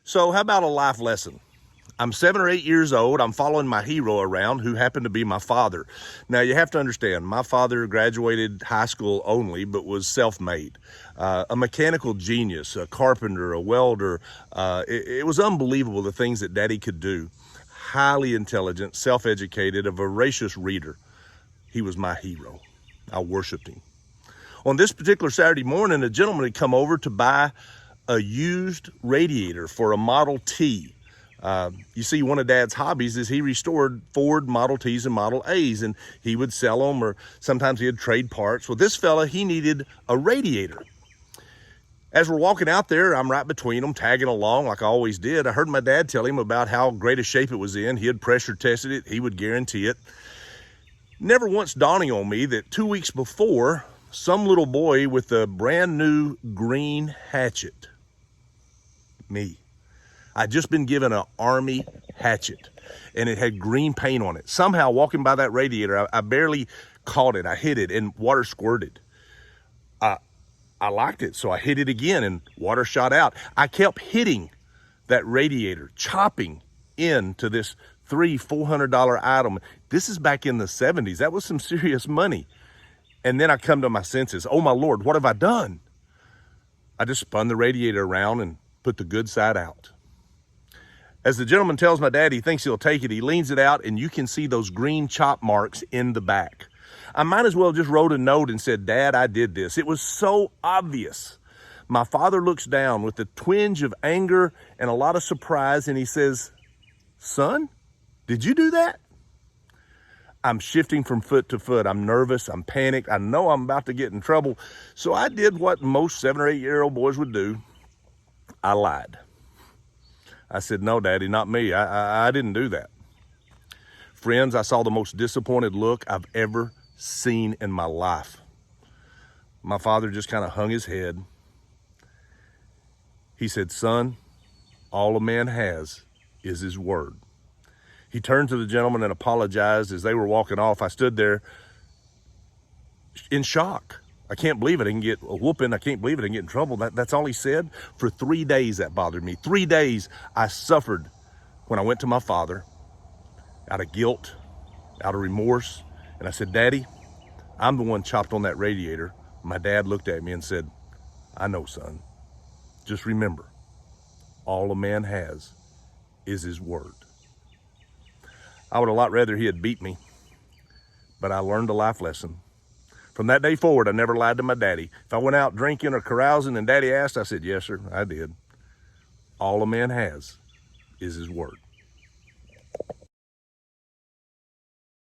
So how about a life lesson? I'm 7 or 8 years old. I'm following my hero around, who happened to be my father. Now, you have to understand, my father graduated high school only, but was self-made. A mechanical genius, a carpenter, a welder. It was unbelievable the things that Daddy could do. Highly intelligent, self-educated, a voracious reader. He was my hero. I worshiped him. On this particular Saturday morning, a gentleman had come over to buy a used radiator for a Model T. You see, one of Dad's hobbies is he restored Ford Model Ts and Model As, and he would sell them, or sometimes he'd trade parts. Well, this fella, he needed a radiator. As we're walking out there, I'm right between them, tagging along like I always did. I heard my dad tell him about how great a shape it was in. He had pressure tested it. He would guarantee it. Never once dawning on me that 2 weeks before, some little boy with a brand new green hatchet, me. I'd just been given an Army hatchet, and it had green paint on it. Somehow, walking by that radiator, I barely caught it. I hit it, and water squirted. I liked it, so I hit it again, and water shot out. I kept hitting that radiator, chopping into this $300-400 item. This is back in the 70s. That was some serious money. And then I come to my senses. Oh, my Lord, what have I done? I just spun the radiator around and put the good side out. As the gentleman tells my dad he thinks he'll take it, he leans it out, and you can see those green chop marks in the back. I might as well just wrote a note and said, Dad, I did this. It was so obvious. My father looks down with a twinge of anger and a lot of surprise, and he says, Son, did you do that? I'm shifting from foot to foot. I'm nervous. I'm panicked. I know I'm about to get in trouble. So I did what most 7 or 8 year old boys would do. I lied. I said, no, Daddy, not me. I didn't do that. Friends, I saw the most disappointed look I've ever seen in my life. My father just kind of hung his head. He said, Son, all a man has is his word. He turned to the gentleman and apologized. As they were walking off, I stood there in shock. I can't believe it. I can get a whooping. I can't believe it. I can get in trouble. That's all he said. For 3 days, that bothered me. 3 days I suffered when I went to my father out of guilt, out of remorse. And I said, Daddy, I'm the one chopped on that radiator. My dad looked at me and said, I know, son. Just remember, all a man has is his word. I would a lot rather he had beat me, but I learned a life lesson. From that day forward, I never lied to my daddy. If I went out drinking or carousing and Daddy asked, I said, yes, sir, I did. All a man has is his word.